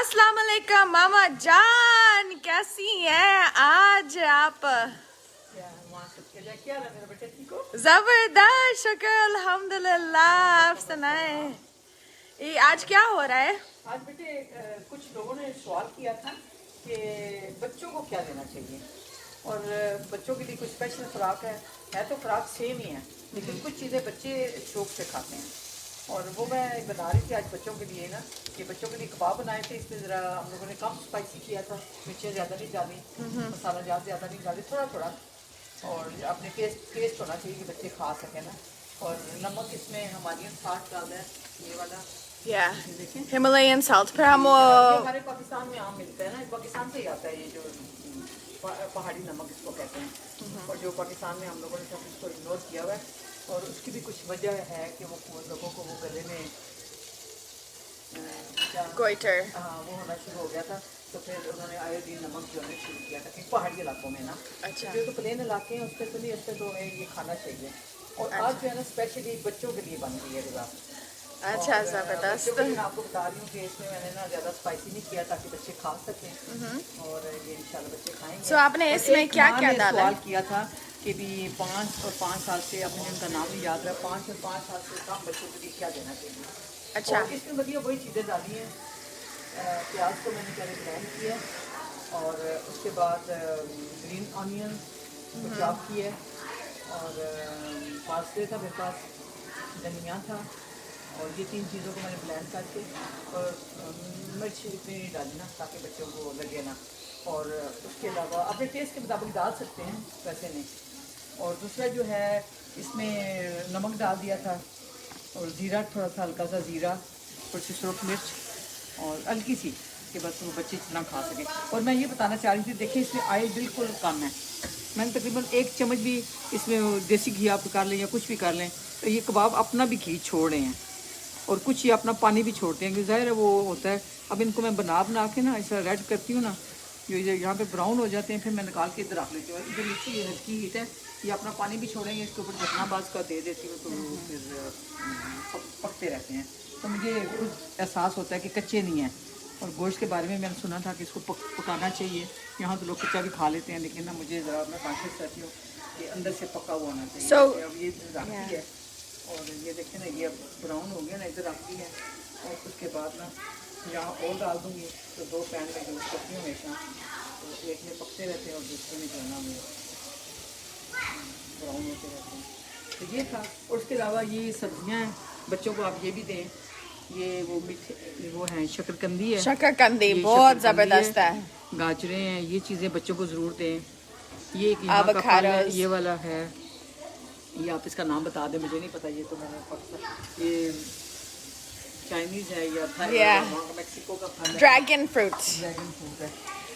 अस्सलाम वालेकुम मामा जान, कैसी हैं आज आप? जबरदस्त, शुक्र अल्हम्दुलिल्लाह। आप सुनाए, ये आज क्या हो रहा है? आज बेटे कुछ लोगों ने सवाल किया था कि बच्चों को क्या देना चाहिए, और बच्चों के लिए कुछ स्पेशल खुराक है तो खुराक सेम ही है, लेकिन कुछ चीज़ें बच्चे शौक से खाते हैं। और वो मैं बना रही थी आज बच्चों के लिए ना, कि बच्चों के लिए कबाब बनाए थे। इसमें ज़रा हम लोगों ने कम स्पाइसी किया था, मिर्चें ज़्यादा नहीं डाली, मसाला ज़्यादा नहीं डाली, थोड़ा थोड़ा, और अपने टेस्ट होना चाहिए कि बच्चे खा सकें ना। और नमक इसमें हमारी साथ डाल है, ये वाला हिमालयन सॉल्ट। फिर हम हमारे पाकिस्तान में आम मिलता है ना, पाकिस्तान से ही आता है ये जो पहाड़ी नमक इसको कहते हैं। और जो पाकिस्तान में हम लोगों ने सब इसको इग्नोर किया हुआ है, और उसकी भी कुछ वजह है कि वो लोगों को वो गले में गोइटर वो होना शुरू हो गया था। तो फिर उन्होंने आयोडीन नमक जो है शुरू किया था कि पहाड़ी इलाकों में ना, अच्छा। जो तो प्लेन इलाके हैं उस पर तो नहीं, उस पर तो ये खाना चाहिए। और आज जो है ना स्पेशली बच्चों के लिए बन रही है गज़ा। अच्छा, जबरदस्त। मैं आपको बता रही हूँ कि इसमें मैंने ना ज़्यादा स्पाइसी नहीं किया ताकि बच्चे खा सकें, और ये इंशाल्लाह बच्चे खाएंगे। So, आपने इसमें क्या क्या डाला? सवाल किया था कि भी 5 साल से, अब मुझे उनका नाम नहीं याद रहा, 5 साल से कम बच्चों के लिए क्या देना चाहिए। अच्छा। और इसमें मतलब वही चीज़ें डाली हैं। प्याज को मैंने पहले ब्लेंड किया, और उसके बाद ग्रीन ऑनियन को चॉप किया, और पास्ते था मेरे पास, धनिया था, और ये 3 चीज़ों को मैंने ब्लेंड करके, और मिर्च इतनी नहीं डाली ना ताकि बच्चों को लगे ना। और उसके अलावा अपने टेस्ट के मुताबिक डाल सकते हैं, वैसे नहीं। और दूसरा जो है इसमें नमक डाल दिया था, और ज़ीरा, थोड़ा सा हल्का सा ज़ीरा, थोड़ी सी सुरख मिर्च, और हल्की सी, कि बस वो बच्चे इतना खा सकें। और मैं ये बताना चाह रही थी, देखिए इसमें ऑयल बिल्कुल कम है। मैंने तकरीबन 1 चम्मच भी इसमें देसी घी आप कर लें या कुछ भी कर लें, तो ये कबाब अपना भी घी छोड़ रहे हैं, और कुछ ये अपना पानी भी छोड़ते हैं, क्योंकि ज़ाहिर है वो होता है। अब इनको मैं बना के ना ऐसा रेड करती हूँ ना, जो यहाँ पे ब्राउन हो जाते हैं, फिर मैं निकाल के इधर रख लेती हूँ। इधर नीचे ये हल्की हीट है, ये अपना पानी भी छोड़ेंगे, इसके ऊपर जफनाबाज का दे देती हूँ, तो फिर पकते रहते हैं। तो मुझे खुद एहसास होता है कि कच्चे नहीं हैं। और गोश्त के बारे में मैंने सुना था कि इसको पकाना चाहिए। यहाँ तो लोग कच्चा भी खा लेते हैं, लेकिन ना मुझे ज़रा मैं कॉन्शियस रहती हूँ कि अंदर से पका हुआ होना चाहिए। अब ये रखती है, और ये देखें ना, ये ब्राउन हो गया ना, इधर रखती है। और उसके बाद ना यहाँ और डाल दूँगी, तो 2 पैन में यूज़ करती हूँ हमेशा, तो एक में पकते रहते हैं और दूसरे में जो है ना ब्राउन होते रहते हैं। तो ये था। और उसके अलावा ये सब्जियाँ हैं, बच्चों को आप ये भी दें। ये वो मीठे वो हैं, शकरकंदी है, शकरकंदी बहुत जबरदस्त है। गाजरें हैं, ये चीज़ें बच्चों को ज़रूर दें। ये एक यहाँ का फल है, ये वाला है, ये आप इसका नाम बता दें, मुझे नहीं पता, ये तो मैंने ये चाइनीज़ है या मैक्सिको का फल है, ड्रैगन फ्रूट है।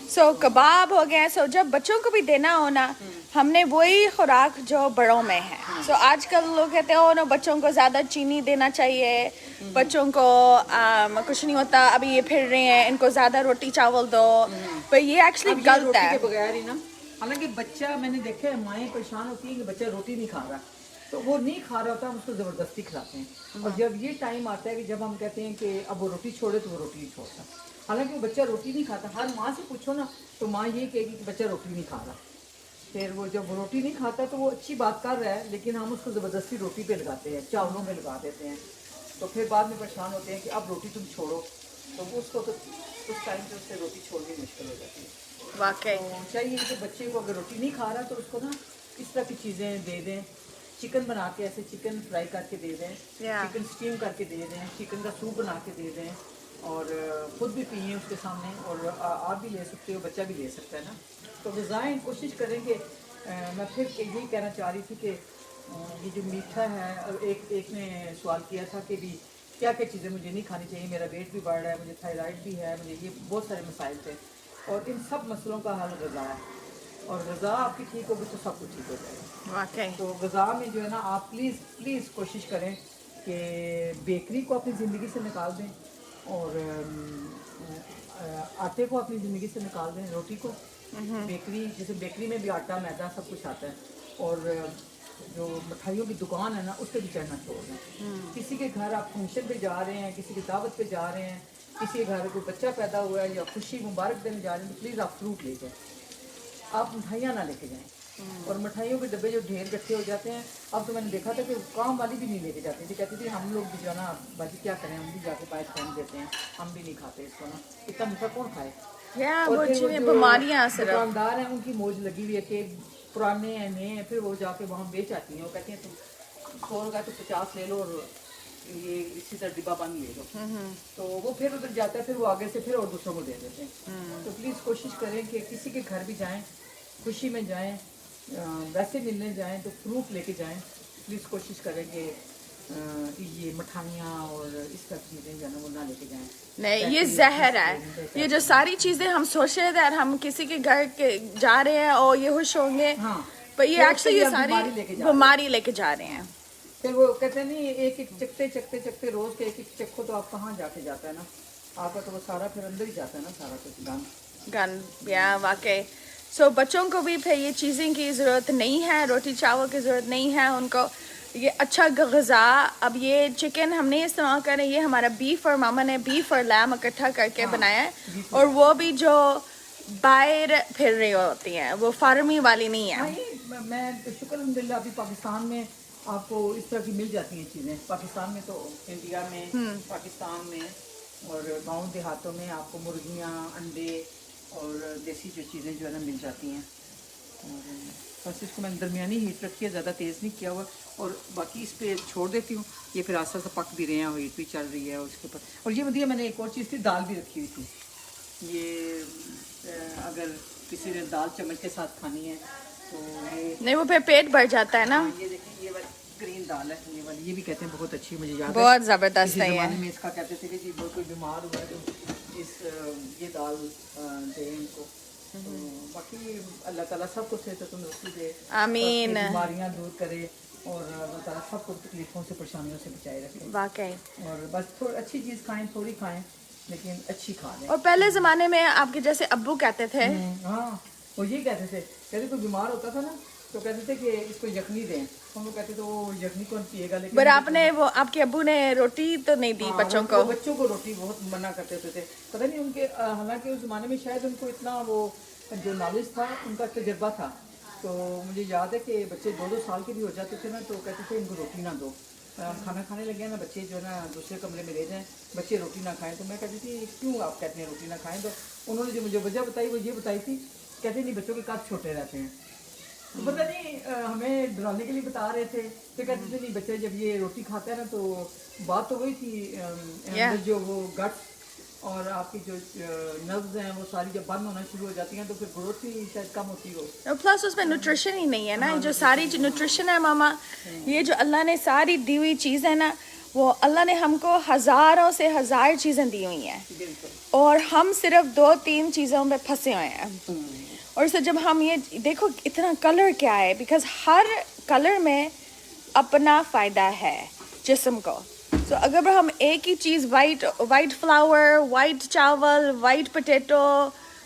सो कबाब हो गया। सो जब बच्चों को भी देना हो ना, हमने वही खुराक जो बड़ों में है। सो आजकल लोग कहते हो ना बच्चों को ज़्यादा चीनी देना चाहिए, बच्चों को कुछ नहीं होता, अभी ये फिर रहे हैं, इनको ज़्यादा रोटी चावल दो, पर ये एक्चुअली गलत है। बगैर ही ना, हालांकि बच्चा, मैंने देखा है माएँ परेशान होती है कि बच्चा रोटी नहीं खा रहा, तो वो नहीं खा रहा होता, हम उसको ज़बरदस्ती खिलाते हैं। और जब ये टाइम आता है कि जब हम कहते हैं कि अब वो रोटी छोड़े, तो वो रोटी नहीं छोड़ता। हालांकि वो बच्चा रोटी नहीं खाता, हर माँ से पूछो ना तो माँ ये कहेगी कि बच्चा रोटी नहीं खा रहा। फिर वो जब रोटी नहीं खाता तो वो अच्छी बात कर रहा है, लेकिन हम उसको ज़बरदस्ती रोटी पे लगाते हैं, चावलों में लगा देते हैं, तो फिर बाद में परेशान होते हैं कि अब रोटी तुम छोड़ो, तो उसको तो उस टाइम पे उससे रोटी छोड़नी मुश्किल हो जाती है। वाकई तो चाहिए कि बच्चे को अगर रोटी नहीं खा रहा तो उसको ना इस तरह की चीज़ें दे दें। चिकन बना के, ऐसे चिकन फ्राई करके दे दें, चिकन स्टीम करके दे दें, चिकन का सूप बना के दे दें, और ख़ुद भी पिए उसके सामने, और आप भी ले सकते हो, बच्चा भी ले सकता है ना। तो ग़िज़ाएँ कोशिश करेंगे। मैं फिर यही कहना चाह रही थी कि ये जो मीठा है, एक ने सवाल किया था कि भी क्या क्या चीज़ें मुझे नहीं खानी चाहिए, मेरा वेट भी बढ़ रहा है, मुझे थायराइड भी है, मुझे ये बहुत सारे मसाइल थे, और इन सब मसलों का हल ग़िज़ा है। और ग़िज़ा आपकी ठीक होगी तो सब कुछ ठीक हो जाएगा। वाकई। तो ग़िज़ा में जो है ना, आप प्लीज़ कोशिश करें कि बेकरी को अपनी ज़िंदगी से निकाल दें, और आटे को अपनी ज़िंदगी से निकाल दें, रोटी को। बेकरी, जैसे बेकरी में भी आटा, मैदा सब कुछ आता है, और जो मिठाइयों की दुकान है ना, उस पर भी चढ़ना छोड़ दें। किसी के घर आप फंक्शन पे जा रहे हैं, किसी की दावत पे जा रहे हैं, किसी के घर कोई बच्चा पैदा हुआ है या खुशी मुबारक देने जा रहे हैं तो प्लीज़ आप फ्रूट ले जाएं, आप मिठाइयाँ ना लेके जाएं। और मिठाइयों के डब्बे जो ढेर इकट्ठे हो जाते हैं, अब तो मैंने देखा था कि काम वाली भी नहीं लेके जाती थी, कहती थी हम लोग भी जो है ना बाजी क्या करें, हम भी जाके पायस फेंक देते हैं, हम भी नहीं खाते इसको ना, इतना मीठा कौन खाए। वो और फिर वो चीज़ें जो बीमारियाँ सिर्फ दुकानदार हैं उनकी मौज लगी हुई है कि पुराने हैं नए हैं, फिर वो जाके वहाँ बेच आती हैं, वो कहती हैं तुम 100 का तो 50 ले लो और ये इसी तरह डिब्बा बंद ले लो, तो वो फिर उधर जाता है, फिर वो आगे से फिर और दूसरों को दे देते हैं। तो प्लीज़ कोशिश करें कि किसी के घर भी जाएं, खुशी में जाएं, वैसे मिलने जाएं तो फ्रूट लेके जाएं। प्लीज़ कोशिश करें कि ये मिठाइयाँ और इस तरह चीज़ें जो है ना वो ना लेके जाएं। नहीं, ये जहर है। ये जो सारी चीजें हम सोच रहे थे हम किसी के घर के जा रहे हैं और ये खुश होंगे, हाँ, पर ये एक्चुअली ये सारी बीमारी लेके जा रहे हैं। फिर वो कहते हैं नहीं एक एक चखते रोज के एक एक चक्को तो आप कहाँ जाके जाता है ना, आपका तो वो सारा फिर अंदर ही जाता है ना सारा कुछ गन या वाकई। सो बच्चों को भी फिर ये चीज़ें की ज़रूरत नहीं है, रोटी चावल की ज़रूरत नहीं है उनको, ये अच्छा गज़ा। अब ये चिकन हमने इस्तेमाल करें, ये हमारा बीफ और मामा ने बीफ और लैम इकट्ठा करके बनाया है, और वो भी जो बाहर फिर रही होती हैं, वो फार्मी वाली नहीं है। मैं तो शुक्र अल्हम्दुलिल्लाह अभी पाकिस्तान में आपको इस तरह की मिल जाती हैं चीज़ें। पाकिस्तान में तो इंडिया में, पाकिस्तान में और गांव देहातों में आपको मुर्गियाँ, अंडे और देसी जो चीज़ें जो है ना मिल जाती हैं। और बस इसको मैंने दरमियानी हीट रखी है, ज़्यादा तेज़ नहीं किया हुआ, और बाकी इस पर छोड़ देती हूँ। ये फिर आस्ता आस्ता पक भी रहे हैं और हीट भी चल रही है उसके ऊपर। और ये बताइए मैंने एक और चीज़ थी, दाल भी रखी हुई थी। ये अगर किसी ने दाल चम्मच के साथ खानी है तो ये नहीं, वो फिर पेट भर जाता है ना। ये देखिए ये वाली ग्रीन दाल है, ये वाली, ये भी कहते हैं बहुत अच्छी, मुझे याद है बहुत ज़बरदस्त है ज़माने ये। में इसका कहते थे कि जी कोई बीमार हुआ है तो इस ये दाल दे इनको। तो बाकी अल्लाह ताला सबको सेहत तंदुरुस्ती दे, आमीन। बीमारियां दूर करे और अल्लाह ताला सबको तकलीफों से परेशानियों से बचाए रखे। वाकई। और बस थोड़ी अच्छी चीज़ खाएं, थोड़ी खाएं लेकिन अच्छी खा लें। और पहले ज़माने में आपके जैसे अब्बू कहते थे, हाँ वो ये कहते कोई बीमार होता था ना तो कहते थे कि इसको यखनी दें, हम लोग कहते थे वो यखनी कौन पिएगा, लेकिन पर आपने वो आपके अब्बू ने रोटी तो नहीं दी बच्चों को। बच्चों को रोटी बहुत मना करते थे, पता नहीं उनके, हालांकि उस जमाने में शायद उनको इतना वो जो नॉलेज था, उनका तजर्बा था। तो मुझे याद है कि बच्चे 2-2 साल के भी हो जाते थे ना तो कहते थे इनको रोटी ना दो, खाना खाने लगे ना बच्चे जो है ना दूसरे कमरे में रह जाएं, बच्चे रोटी ना खाएं। तो मैं कहती थी क्यों आप कहते हैं रोटी ना खाएं, तो उन्होंने जो मुझे वजह बताई वो ये बताई थी, कहते नहीं बच्चों के कद छोटे रहते हैं, तो पता नहीं हमें डराने के लिए बता रहे थे। तो कहते थे नहीं बच्चे जब ये रोटी खाता है ना, तो बात तो वही थी अंदर जो वो गट्स और आपकी जो नर्व्स हैं वो सारी जब बंद होना शुरू हो जाती हैं तो फिर ग्रोथ भी शायद कम होती हो। प्लस उसमें न्यूट्रिशन ही नहीं है ना, जो सारी न्यूट्रिशन है मामा, ये जो अल्लाह ने सारी दी हुई चीज़ है ना, वो अल्लाह ने हमको हज़ारों से हज़ार चीज़ें दी हुई हैं, और हम सिर्फ 2-3 चीज़ों में फंसे हुए हैं। और सो जब हम ये देखो इतना कलर क्या है, बिकॉज हर कलर में अपना फ़ायदा है जिस्म को। तो अगर हम एक ही चीज़ वाइट फ्लावर, वाइट चावल, वाइट पोटैटो,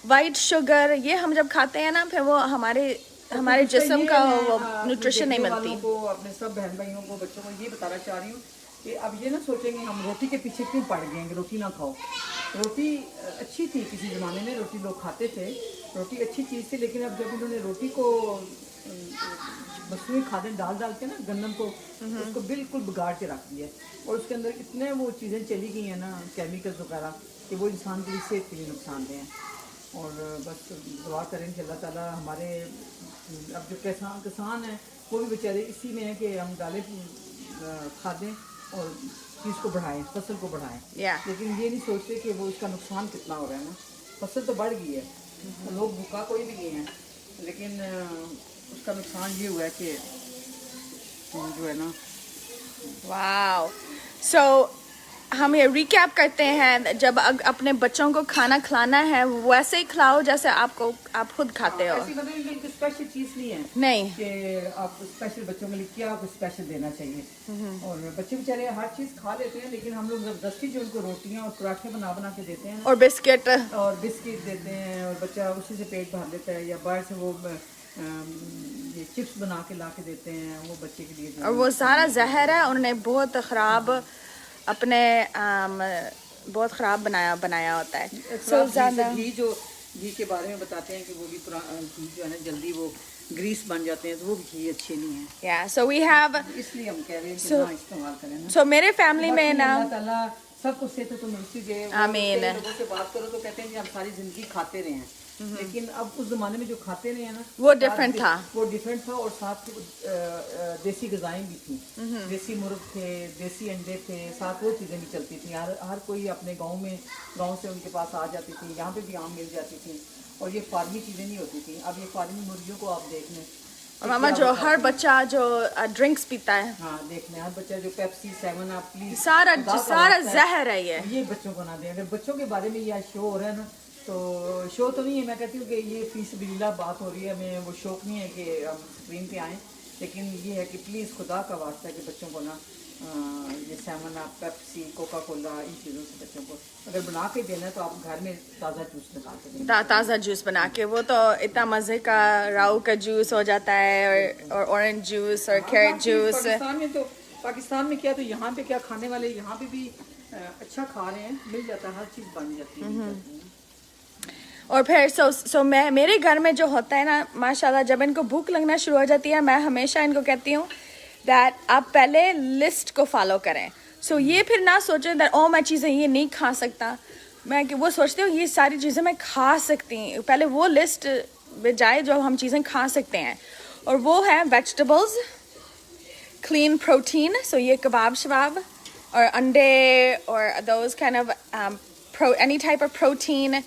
वाइट शुगर, ये हम जब खाते हैं ना, फिर वो हमारे जिस्म का वो न्यूट्रिशन नहीं मिलती। को अपने सब बहन भाइयों को, बच्चों को ये बताना चाह रही हूँ कि अब ये ना सोचेंगे हम रोटी के पीछे क्यों पड़ गए हैं, रोटी ना खाओ। रोटी अच्छी थी, किसी ज़माने में रोटी लोग खाते थे, रोटी अच्छी चीज़ थी, लेकिन अब जब इन्होंने रोटी को मसूरी खादें डाल के ना गंदम को उसको बिल्कुल बिगाड़ के रख दिया, और उसके अंदर इतने वो चीज़ें चली गई हैं ना, केमिकल्स वगैरह, कि वो इंसान के लिए सेहत के लिए नुकसानदेह हैं। और बस दुआ करें कि अल्लाह ताला हमारे अब जो किसान हैं वो भी बेचारे इसी में है कि हम डालें खादें और चीज़ को बढ़ाएं, फसल को बढ़ाएं, लेकिन ये नहीं सोचते कि वो उसका नुकसान कितना हो रहा है ना। फसल तो बढ़ गई है, तो लोग भूखा कोई भी नहीं है, लेकिन उसका नुकसान ये हुआ है कि जो है ना। वाओ। सो हम ये रिकैप करते हैं, जब अपने बच्चों को खाना खिलाना है वैसे ही खिलाओ जैसे आप खुद खाते हो। ऐसी मतलब इनकी स्पेशल चीज़ नहीं है, नहीं कि आप स्पेशल बच्चों के लिए क्या आपको स्पेशल देना चाहिए। और बच्चे बेचारे हर चीज़ खा लेते हैं, लेकिन हम लोग जबरदस्ती जो उनको रोटियां और पराठे बना के देते हैं और बिस्किट देते हैं, और बच्चा उसी से पेट भर लेता है, या बाहर से वो ये चिप्स बना के ला के देते हैं, वो बच्चे के लिए और वो सारा जहर है। उन्होंने बहुत ख़राब अपने बहुत ख़राब बनाया होता है। खराब ज़्यादा घी के बारे में बताते हैं कि वो भी घी जो है ना जल्दी वो ग्रीस बन जाते हैं, तो वो भी घी अच्छे नहीं है। या सो वी हैव, इसलिए हम कह रहे हैं कि ना इस्तेमाल करें ना। सो मेरे फैमिली में ना, अल्लाह ताला सबको सेहत तो मिलती है। आमीन। लोगों से बात करो तो कहते हैं कि हम सारी जिंदगी खाते रहे हैं, लेकिन अब उस जमाने में जो खाते रहे हैं ना वो डिफरेंट था। वो डिफरेंट था, और साथ देसी गजाएं भी थी, देसी मुर्ग थे, देसी अंडे थे, साथ वो चीज़ें भी चलती थी। हर कोई अपने गांव से उनके पास आ जाती थी, यहाँ पे भी आम मिल जाती थी, और ये फार्मी चीज़ें नहीं होती थी। अब ये फार्मी मुर्गियों को आप देख लें, और मामा जो हर बच्चा जो ड्रिंक्स पीता है, हाँ देख लें, हर बच्चा जो पेप्सी 7 अप प्लीज सारा जहर है ये बच्चों को ना दें। अगर बच्चों के बारे में ये शो हो रहा है ना, तो शो तो नहीं है, मैं कहती हूँ कि ये फीसबिल्ला बात हो रही है, हमें वो शौक नहीं है कि हम स्क्रीन पे आएँ, लेकिन ये है कि प्लीज़ खुदा का वास्ता है कि बच्चों को ना ये 7 अप, पेप्सी, कोका कोला, इन चीज़ों से बच्चों को अगर बना के देना है तो आप घर में ताज़ा जूस निकाल के दें। ताज़ा जूस बना के, वो तो इतना मज़े का राऊ का जूस हो जाता है, और ऑरेंज जूस और कैरेट जूस। पाकिस्तान में क्या, तो यहाँ पे क्या खाने वाले यहाँ पे भी अच्छा खा रहे हैं, मिल जाता है, हर चीज़ बन जाती है। और फिर सो मैं, मेरे घर में जो होता है ना, माशाल्लाह जब इनको भूख लगना शुरू हो जाती है, मैं हमेशा इनको कहती हूँ दैट आप पहले लिस्ट को फॉलो करें। सो ये फिर ना सोचें दैट ओ मैं चीज़ें ये नहीं खा सकता, मैं कि वो सोचते हो ये सारी चीज़ें मैं खा सकती हूँ। पहले वो लिस्ट में जाए जो हम चीज़ें खा सकते हैं, और वो है वेजिटेबल्स, क्लीन प्रोटीन, सो ये कबाब शबाब और अंडे और those kind of any type of protein,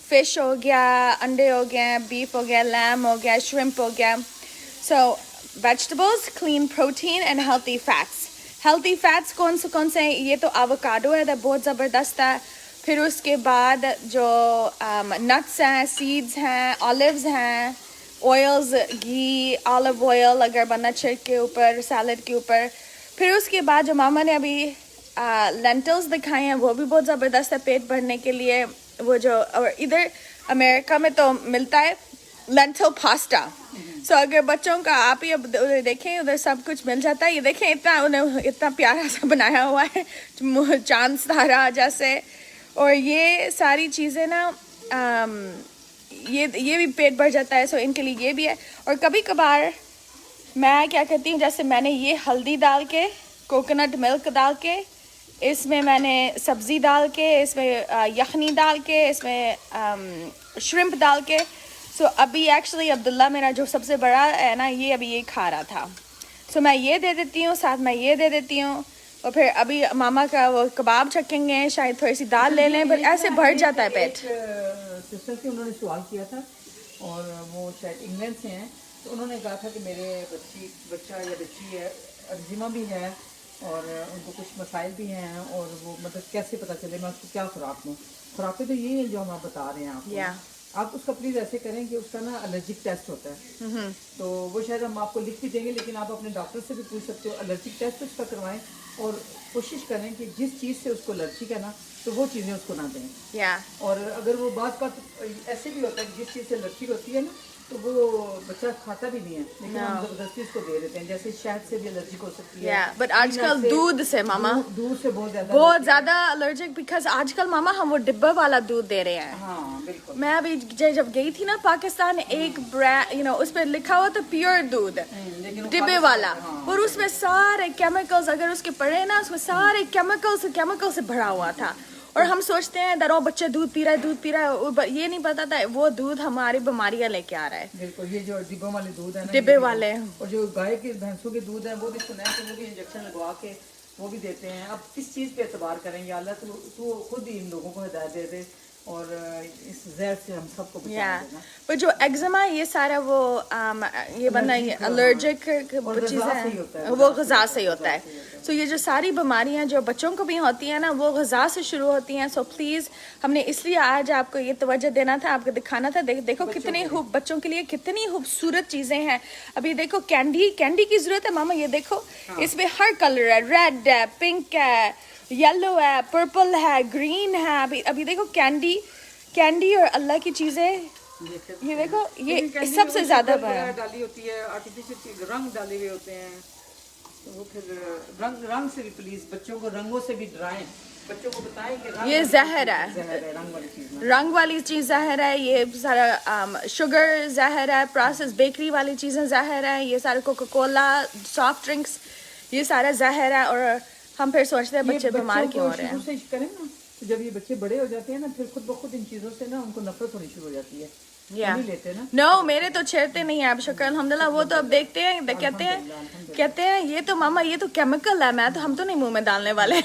fish हो गया, अंडे हो गए, बीफ हो गया, लैम हो गया, श्रिम्प हो गया। So vegetables, clean protein and healthy fats. Healthy fats कौन से हैं? ये तो एवोकाडो है, तो बहुत ज़बरदस्त है। फिर उसके बाद जो नट्स हैं, सीड्स हैं, ऑलिव्स हैं, ऑयल्स, घी, ऑलिव ऑयल अगर बनना छिड़क के ऊपर, सैलड के ऊपर। फिर उसके बाद जो मामा ने अभी लेंटल्स दिखाए हैं, वो भी बहुत ज़बरदस्त है पेट भरने के लिए। वो जो, और इधर अमेरिका में तो मिलता है लेंटल पास्ता। सो अगर बच्चों का आप ही अब उधर देखें, उधर सब कुछ मिल जाता है। ये देखें इतना उन्हें इतना प्यारा सा बनाया हुआ है चांद तारा जैसे। और ये सारी चीज़ें ना ये भी पेट भर जाता है, सो इनके लिए ये भी है। और कभी कभार मैं क्या करती हूँ, जैसे मैंने ये हल्दी डाल के, कोकोनट मिल्क डाल के, इसमें मैंने सब्ज़ी डाल के, इसमें यखनी डाल के, इसमें श्रिम्प डाल के। सो अभी एक्चुअली अब्दुल्ला मेरा जो सबसे बड़ा है ना, ये अभी ये खा रहा था। सो मैं ये दे देती हूँ, साथ में ये दे देती हूँ। और फिर अभी मामा का वो कबाब चखेंगे, शायद थोड़ी सी दाल ले लें, बट ऐसे भर जाता है पेट। सिस्टर से उन्होंने सवाल किया था, और वो शायद इंग्लैंड से हैं, तो उन्होंने कहा था कि मेरे बच्चा या बच्ची है, अर्जिमा भी है, और उनको कुछ मसाइल भी हैं, और वो मतलब कैसे पता चले मैं उसको क्या खुराक दूँ। खुराकें तो ये है जो हम आप बता रहे हैं आपको। आप उसका प्लीज़ ऐसे करें कि उसका ना एलर्जिक टेस्ट होता है, तो वो शायद हम आपको लिख भी देंगे, लेकिन आप अपने डॉक्टर से भी पूछ सकते हो। एलर्जिक टेस्ट उसका करवाएं, और कोशिश करें कि जिस चीज़ से उसको एलर्जिक है ना, तो वो चीज़ें उसको ना दें। और अगर वो बात ऐसे भी होता है कि जिस चीज़ से एलर्जिक होती है ना, तो वो बच्चा खाता भी नहीं है, लेकिन हम जबरदस्ती उसको दे देते हैं। जैसे शहद से भी एलर्जिक हो सकती है, बट आजकल दूध से मामा, दूध से बहुत ज़्यादा एलर्जिक, बिकॉज आजकल मामा हम वो डिब्बा वाला दूध दे रहे हैं। हाँ बिल्कुल। मैं अभी जब गई थी ना पाकिस्तान, एक ब्रांड उस पर लिखा हुआ था प्योर दूध, डिब्बे वाला, और उसमें सारे केमिकल्स अगर उसके पड़े ना, उसमें सारे केमिकल से भरा हुआ था। और हम सोचते हैं दरो बच्चे दूध पी रहा है, ये नहीं पता था वो दूध हमारी बीमारियां लेके आ रहा है। बिल्कुल, ये जो डिब्बों वाले दूध है ना, डिब्बे वाले, और जो गाय के भैंसों के दूध है, वो भी सुना है कि वो भी इंजेक्शन लगवा के वो भी देते हैं। अब किस चीज़ पे एतबार करें? या अल्लाह तो खुद ही इन लोगों को हिदायत दे दे, और इस जहर से हम सबको बचा देना। पर जो एक्जिमा ये सारा वो ये बनना एलर्जिक चीज़ है, वो ग़िज़ा से ही होता है। सो ये जो सारी बीमारियां जो बच्चों को भी होती हैं ना, वो ग़िज़ा से शुरू होती हैं। सो प्लीज़ हमने इसलिए आज आपको ये तवज्जो देना था, आपको दिखाना था। देखो कितनी बच्चों के लिए कितनी खूबसूरत चीज़ें हैं। अभी देखो कैंडी की ज़रूरत है मामा, ये देखो इसमें हर कलर है, रेड है, पिंक है, येलो है, पर्पल है, ग्रीन है। अभी देखो कैंडी और अल्लाह की चीज़ें, ये देखो ये सबसे ज़्यादा डाली होती है, आर्टिफिशियल रंग डाले हुए होते हैं, तो वो फिर रंग से भी प्लीज़ बच्चों को रंगों से भी डराएं। बच्चों को बताएं कि ये जहर है, रंग वाली चीज ना। रंग वाली चीज़ जहर है, ये सारा शुगर जहर है, प्रोसेस बेकरी वाली चीज़ें जहर है, ये सारे कोका कोला सॉफ्ट ड्रिंक्स ये सारा जहर है। और हम फिर सोचते हैं बच्चे बीमार क्यों हो रहे हैं। शुरू से करें ना, तो जब ये बच्चे बड़े हो जाते हैं ना, फिर खुद ब खुद इन चीजों से ना उनको नफरत होनी शुरू हो जाती है। या नहीं लेते ना। नो मेरे तो छेड़ते नहीं है अब, शुक्र अल्हम्दुलिल्लाह। वो तो अब देखते हैं, कहते हैं ये तो मामा ये तो केमिकल है, मैं तो हम तो नहीं मुंह में डालने वाले।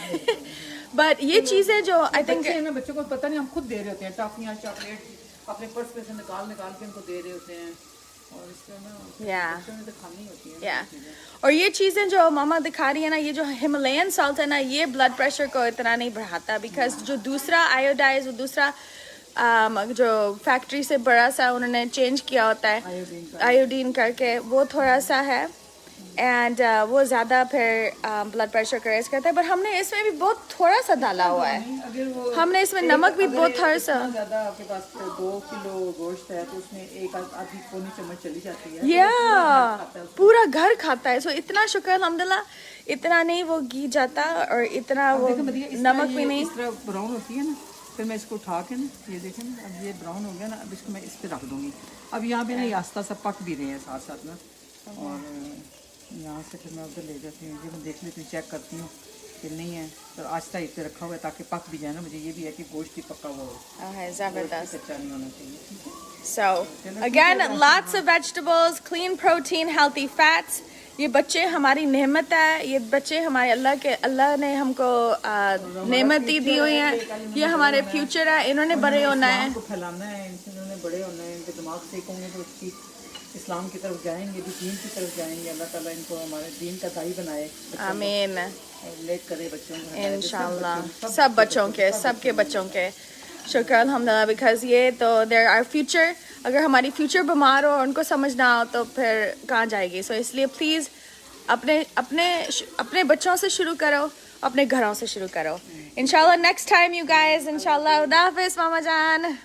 बट ये चीजें जो आई थिंक ना बच्चों को पता नहीं, हम खुद दे रहे होते हैं टॉफियाँ चॉकलेट अपने पर्स में से निकाल के इनको दे रहे होते हैं, और इससे ना बच्चों ने तो खानी होती है या और ये चीज़ें जो मामा दिखा रही है ना, ये जो हिमालयन सॉल्ट है ना, ये ब्लड प्रेशर को इतना नहीं बढ़ाता। बिकॉज जो दूसरा आयोडाइज, दूसरा जो फैक्ट्री से बड़ा सा उन्होंने चेंज किया होता है आयोडीन करके, वो थोड़ा सा है एंड वो ज़्यादा फिर ब्लड प्रेशर को रेज करता है। पर हमने इसमें भी बहुत थोड़ा सा डाला हुआ है, अगर वो हमने इसमें नमक भी बहुत थोड़ा सा। ज्यादा आपके पास 2 किलो गोश्त है तो उसमें एक आधी पौनी चम्मच चली जाती है। या पूरा घर खाता है। सो इतना शुक्र अल्हम्दुलिल्लाह, इतना नहीं वो घी जाता और इतना वो नमक भी नहीं। इस तरह ब्राउन होती है ना, फिर मैं इसको उठा के ना, ये देखें ना, अब ये ब्राउन हो गया ना, अब इसको मैं इस पे रख दूंगी। अब यहाँ पे ना ये आस्ता सा पक भी रहे हैं साथ साथ ना, और यहाँ से फिर मैं उधर ले जाती हूँ, ये मैं देख लेती हूँ, चेक करती हूँ कि नहीं है, तो आस्ता इस पे रखा हुआ है ताकि पक भी जाए ना। मुझे ये भी है कि गोश्त ही पका हुआ हो, जबरदस्त। कच्चा नहीं होना चाहिए। So again, lots of vegetables, clean protein, healthy fats. ये बच्चे हमारी नेमत है, ये बच्चे हमारे अल्लाह ने हमको नेमत दी हुई है, ये हमारे फ्यूचर है, इन्होंने बड़े होना है, इनको फैलाना है, इन्होंने बड़े होना है, इनके दिमाग से होंगे तो उसकी इस्लाम की तरफ जाएंगे, भी दीन की तरफ जाएंगे। अल्लाह ताला इनको हमारे दीन का दाई बनाए, आमीन लेट करे बच्चों को इंशाल्लाह, सब बच्चों के, सबके बच्चों के शुक्र अल्हम्दुलिल्लाह। बिकॉज ये तो देयर आर फ्यूचर, अगर हमारी फ्यूचर बीमार हो और उनको समझ ना हो तो फिर कहाँ जाएगी। सो इसलिए प्लीज़ अपने बच्चों से शुरू करो, अपने घरों से शुरू करो। इंशाल्लाह नेक्स्ट टाइम यू गाइस, इंशाल्लाह। खुदा हाफिज़ मामा जान।